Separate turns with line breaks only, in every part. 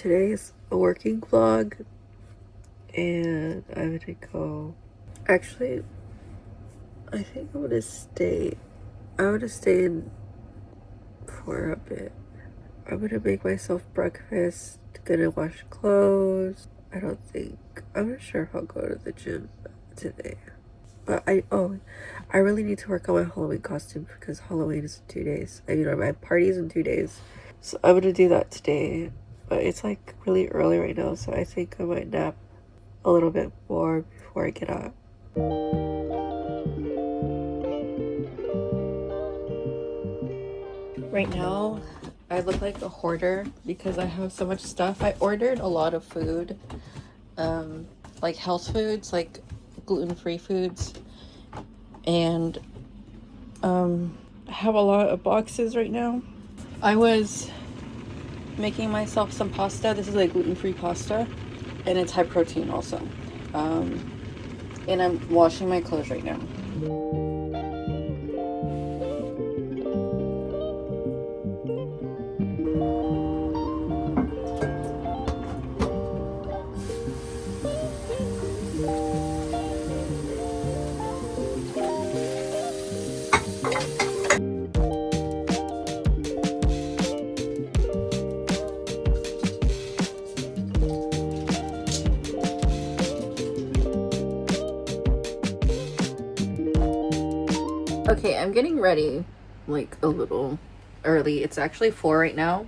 today's a working vlog, and I'm gonna go. Actually, I think I'm gonna stay. I'm gonna stay in for a bit. I'm gonna make myself breakfast, gonna wash clothes. I'm not sure if I'll go to the gym today. But I really need to work on my Halloween costume because Halloween is in 2 days. My party's in 2 days. So I'm gonna do that today. But it's like really early right now, so I think I might nap a little bit more before I get up. Right now, I look like a hoarder because I have so much stuff. I ordered a lot of food, like health foods, like gluten-free foods, and I have a lot of boxes right now. I was making myself some pasta. This is like gluten-free pasta, and it's high protein also. And I'm washing my clothes right now. Okay, I'm getting ready like a little early. It's actually 4 right now.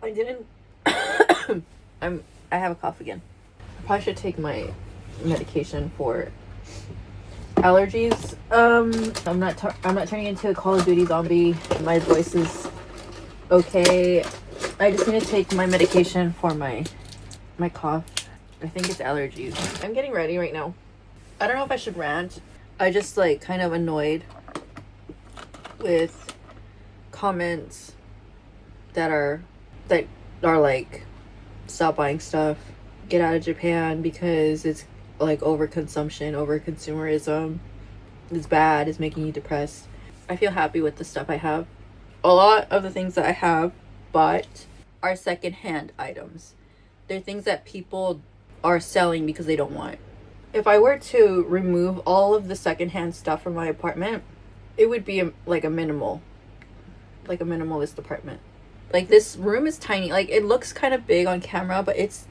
I didn't I have a cough again. I probably should take my medication for allergies. I'm not turning into a Call of Duty zombie. My voice is okay. I just need to take my medication for my cough. I think it's allergies. I'm getting ready right now. I don't know if I should rant. I just like kind of annoyed with comments that are like, stop buying stuff, get out of Japan because it's like overconsumption, over consumerism. It's bad, it's making you depressed. I feel happy with the stuff I have. A lot of the things that I have bought are secondhand items. They're things that people are selling because they don't want. If I were to remove all of the secondhand stuff from my apartment, it would be like a minimalist apartment. Like, this room is tiny. Like, it looks kind of big on camera, but it's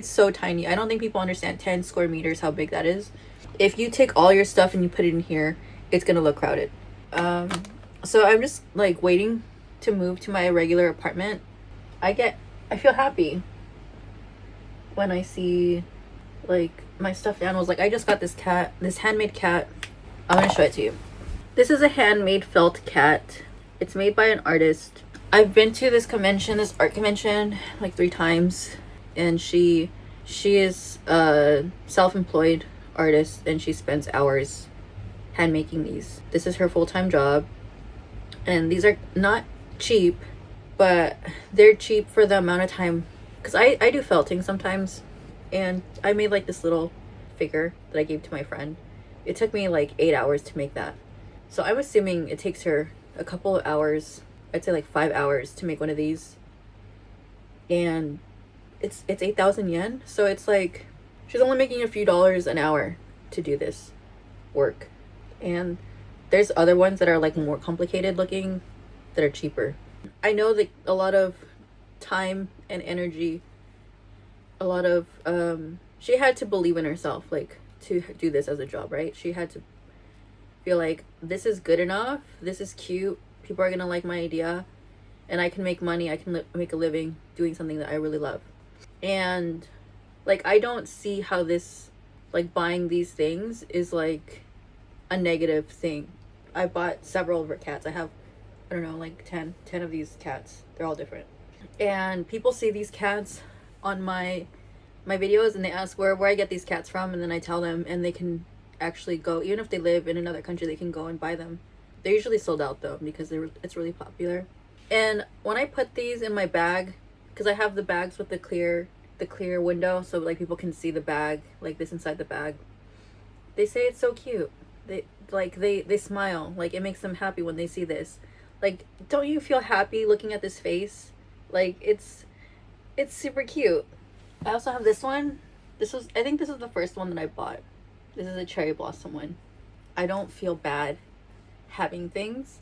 so tiny. I don't think people understand 10 square meters, how big that is. If you take all your stuff and you put it in here, it's gonna look crowded. So I'm just like waiting to move to my regular apartment. I feel happy when I see like my stuffed animals. Like, I just got this handmade cat. I'm gonna show it to you. This is a handmade felt cat. It's made by an artist. I've been to this art convention, like 3 times, and she is a self-employed artist, and she spends hours hand making these. This is her full-time job, and these are not cheap, but they're cheap for the amount of time, because I do felting sometimes, and I made like this little figure that I gave to my friend. It took me like 8 hours to make that. So I'm assuming it takes her a couple of hours, I'd say like 5 hours to make one of these. And it's 8,000 yen. So it's like she's only making a few dollars an hour to do this work. And there's other ones that are like more complicated looking that are cheaper. I know that a lot of time and energy, she had to believe in herself, like, to do this as a job, right? She had to feel like, this is good enough, this is cute, people are gonna like my idea, and I can make money, I can make a living doing something that I really love. And like, I don't see how this, like, buying these things is like a negative thing. I bought several of her cats. I have, I don't know, like 10 of these cats. They're all different. And people see these cats on my videos, and they ask where I get these cats from, and then I tell them, and they can actually go, even if they live in another country, they can go and buy them. They're usually sold out though, because it's really popular. And when I put these in my bag, because I have the bags with the clear window, so like people can see the bag, like this inside the bag, they say it's so cute. They smile, like it makes them happy when they see this. Like, don't you feel happy looking at this face? Like, it's It's super cute. I also have this one. I think this is the first one that I bought. This is a cherry blossom one. I don't feel bad having things.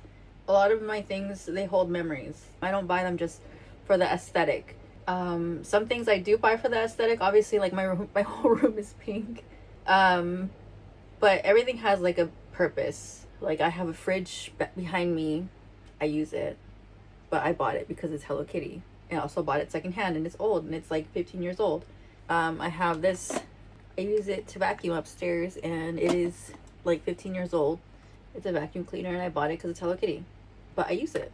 A lot of my things, they hold memories. I don't buy them just for the aesthetic. Some things I do buy for the aesthetic. Obviously, like my whole room is pink. But everything has like a purpose. Like I have a fridge behind me. I use it, but I bought it because it's Hello Kitty. And I also bought it secondhand, and it's old, and it's like 15 years old. I have this. I use it to vacuum upstairs, and it is like 15 years old. It's a vacuum cleaner, and I bought it because it's Hello Kitty. But I use it.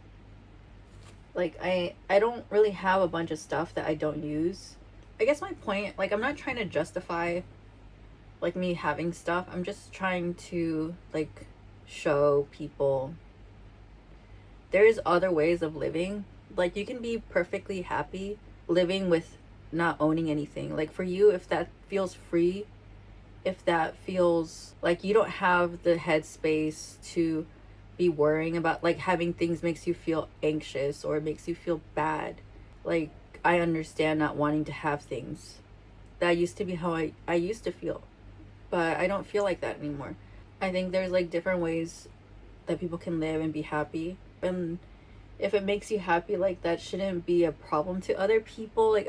Like I don't really have a bunch of stuff that I don't use. I guess my point, like, I'm not trying to justify like me having stuff. I'm just trying to like show people there's other ways of living. Like you can be perfectly happy living with not owning anything. Like for you, if that feels free, if that feels like you don't have the headspace to be worrying about like having things makes you feel anxious or makes you feel bad. Like I understand not wanting to have things. That used to be how I used to feel. But I don't feel like that anymore. I think there's like different ways that people can live and be happy. And if it makes you happy, like that shouldn't be a problem to other people. Like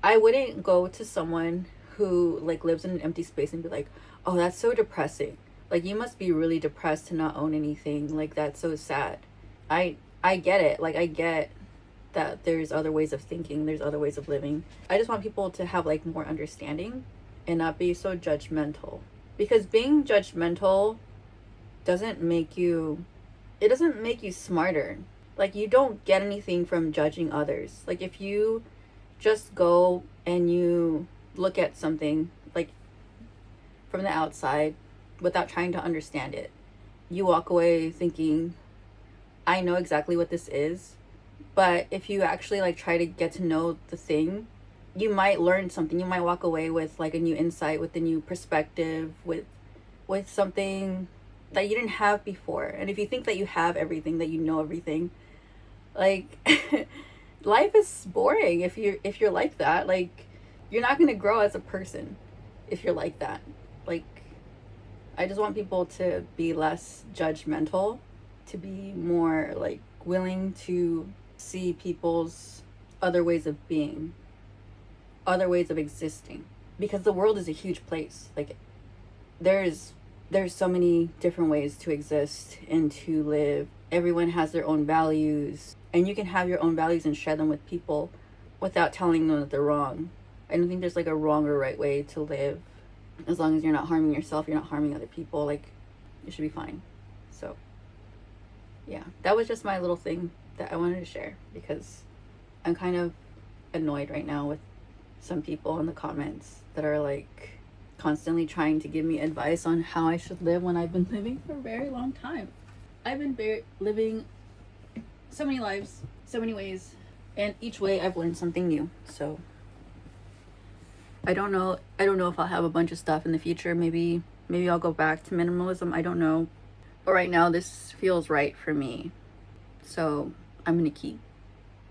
I wouldn't go to someone who like lives in an empty space and be like, oh, that's so depressing. Like you must be really depressed to not own anything. Like that's so sad. I get it. Like I get that there's other ways of thinking, there's other ways of living. I just want people to have like more understanding and not be so judgmental. Because being judgmental doesn't make you smarter. Like you don't get anything from judging others. Like if you just go and you look at something like from the outside without trying to understand it, you walk away thinking, I know exactly what this is. But if you actually like try to get to know the thing, you might learn something. You might walk away with like a new insight, with a new perspective, with something that you didn't have before. And if you think that you have everything, that you know everything, like life is boring if you're like that. Like you're not going to grow as a person if you're like that. Like I just want people to be less judgmental, to be more like willing to see people's other ways of being, other ways of existing, because the world is a huge place. Like there's so many different ways to exist and to live. Everyone has their own values, and you can have your own values and share them with people without telling them that they're wrong. I don't think there's like a wrong or right way to live. As long as you're not harming yourself, you're not harming other people, like you should be fine. So yeah, that was just my little thing that I wanted to share, because I'm kind of annoyed right now with some people in the comments that are like constantly trying to give me advice on how I should live when I've been living for a very long time. I've been living so many lives, so many ways, and each way I've learned something new. So I don't know if I'll have a bunch of stuff in the future. Maybe I'll go back to minimalism. I don't know. But right now this feels right for me. So I'm gonna keep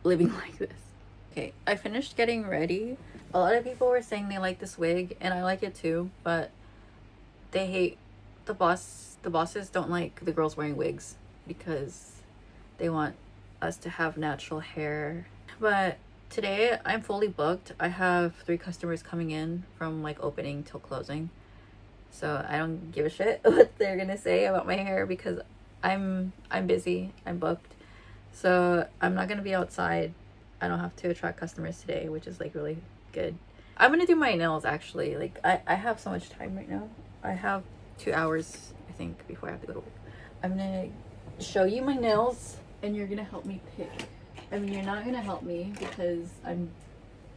living like this. Okay, I finished getting ready. A lot of people were saying they like this wig, and I like it too, but they hate the bosses don't like the girls wearing wigs because they want us to have natural hair. But today I'm fully booked. I have 3 customers coming in from like opening till closing. So I don't give a shit what they're gonna say about my hair, because I'm busy, I'm booked. So I'm not gonna be outside. I don't have to attract customers today, which is like really good. I'm gonna do my nails actually. Like I have so much time right now. I have 2 hours, I think, before I have to go to work. I'm gonna show you my nails, and you're gonna help me pick. I mean, you're not gonna help me because I'm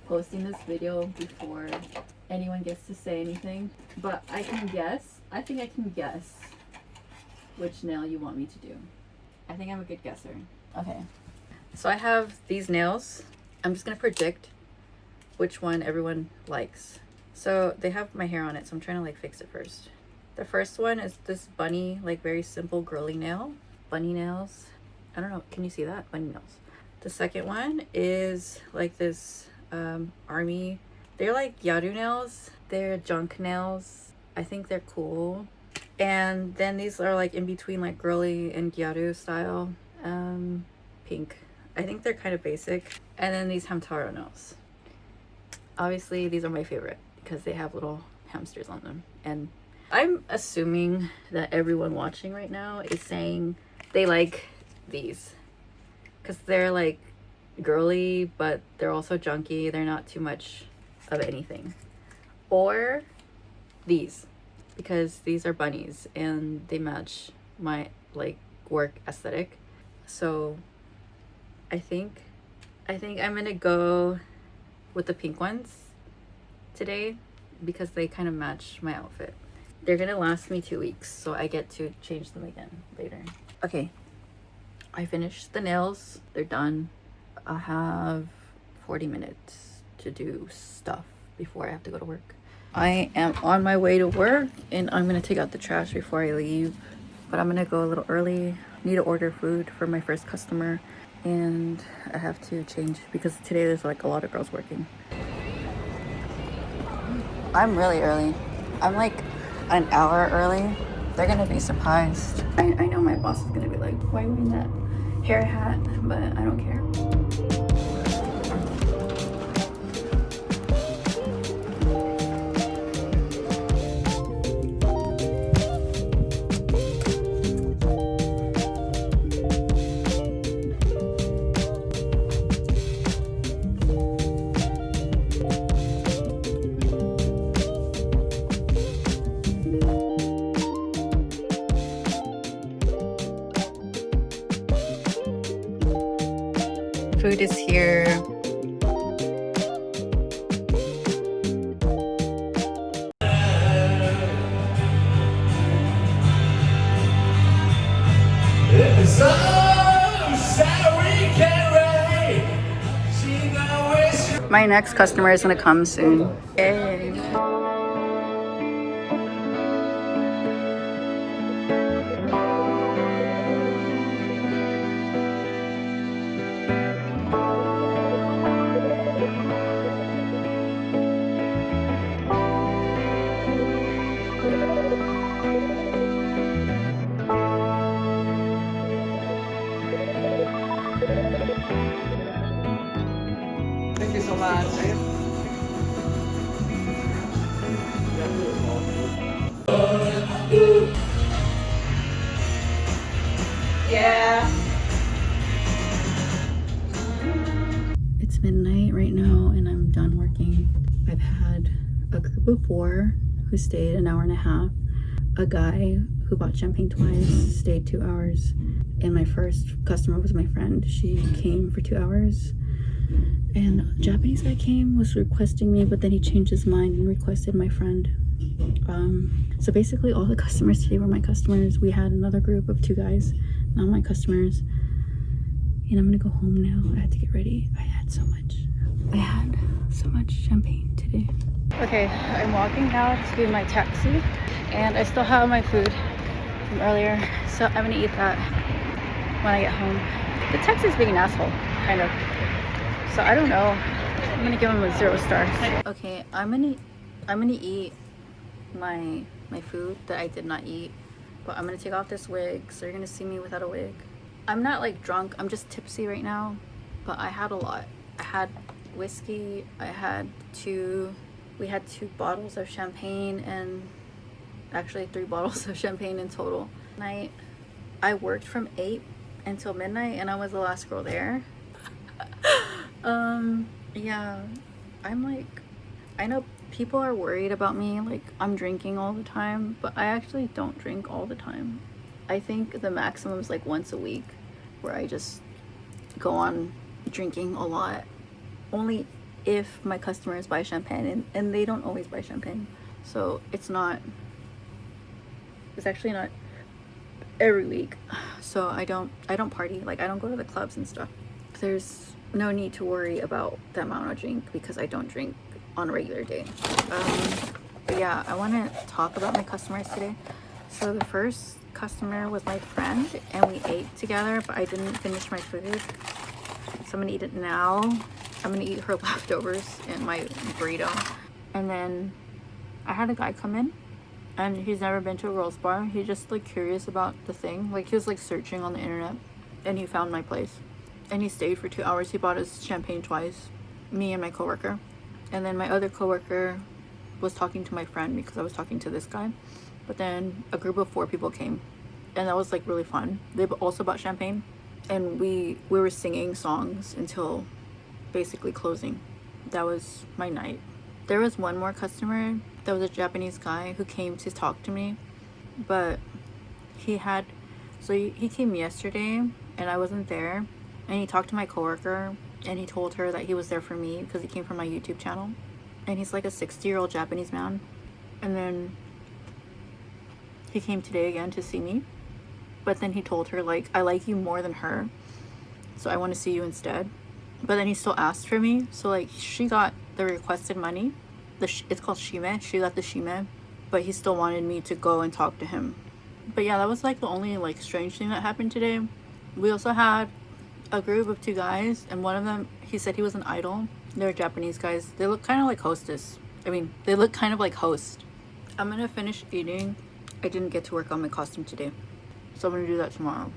posting this video before anyone gets to say anything, but I can guess. I think I can guess which nail you want me to do. I think I'm a good guesser. Okay. So I have these nails. I'm just gonna predict which one everyone likes. So they have my hair on it, so I'm trying to like fix it first. The first one is this bunny, like very simple girly nail. Bunny nails. I don't know, can you see that? Bunny nails. The second one is like this army. They're like Yaru nails. They're junk nails. I think they're cool. And then these are like in between like girly and Gyaru style. Pink. I think they're kind of basic. And then these Hamtaro nails. Obviously these are my favorite because they have little hamsters on them. And I'm assuming that everyone watching right now is saying they like these because they're like girly, but they're also junky. They're not too much of anything. Or these, because these are bunnies and they match my like work aesthetic. So I think I'm gonna go with the pink ones today because they kind of match my outfit. They're gonna last me 2 weeks, so I get to change them again later. Okay, I finished the nails. They're done. I have 40 minutes to do stuff before I have to go to work. I am on my way to work and I'm gonna take out the trash before I leave, but I'm gonna go a little early. Need to order food for my first customer and I have to change because today there's like a lot of girls working. I'm really early. I'm like an hour early. They're gonna be surprised. I know my boss is gonna be like, why are you wearing that hair hat? But I don't care. Food is here. My next customer is gonna come soon. Yay.
Thank you so much. Yeah.
It's midnight right now and I'm done working. I've had a group of 4 who stayed an hour and a half. A guy who bought champagne twice stayed 2 hours. And my first customer was my friend. She came for 2 hours. And a Japanese guy came, was requesting me, but then he changed his mind and requested my friend. So basically all the customers today were my customers. We had another group of 2 guys, not my customers. And I'm gonna go home now. I had to get ready. I had so much champagne today. Okay, I'm walking now to my taxi and I still have my food from earlier. So I'm gonna eat that when I get home. The taxi's being an asshole, kind of. So I don't know. I'm gonna give him a 0 stars. Okay, I'm gonna eat my food that I did not eat, but I'm gonna take off this wig, so you're gonna see me without a wig. I'm not like drunk, I'm just tipsy right now, but I had a lot. I had whiskey, we had 2 bottles of champagne and actually 3 bottles of champagne in total. I worked from 8 until midnight and I was the last girl there. Yeah, I'm like, I know people are worried about me, like I'm drinking all the time, but I actually don't drink all the time. I think the maximum is like once a week where I just go on drinking a lot, only if my customers buy champagne, and they don't always buy champagne, so it's actually not every week. So I don't party, like I don't go to the clubs and stuff. There's no need to worry about the amount I drink because I don't drink on a regular day. But yeah, I want to talk about my customers today. So the first customer was my friend and we ate together, but I didn't finish my food. So I'm gonna eat it now. I'm gonna eat her leftovers and my burrito. And then I had a guy come in and he's never been to a girls bar. He's just like curious about the thing. Like he was like searching on the internet and he found my place. And he stayed for 2 hours. He bought us champagne twice, me and my coworker. And then my other coworker was talking to my friend because I was talking to this guy. But then a group of 4 people came and that was like really fun. They also bought champagne and we were singing songs until basically closing. That was my night. There was one more customer that was a Japanese guy who came to talk to me, but he came yesterday and I wasn't there, and he talked to my coworker and he told her that he was there for me because he came from my YouTube channel, and he's like a 60-year-old Japanese man. And then he came today again to see me, but then he told her like, I like you more than her, so I want to see you instead. But then he still asked for me, so like she got the requested money. It's called shime. She got the shime, but he still wanted me to go and talk to him. But yeah, that was like the only like strange thing that happened today. We also had a group of 2 guys, and one of them, he said he was an idol. They're Japanese guys. They look kind of like Hostess. I mean, they look kind of like Host. I'm gonna finish eating. I didn't get to work on my costume today, so I'm gonna do that tomorrow.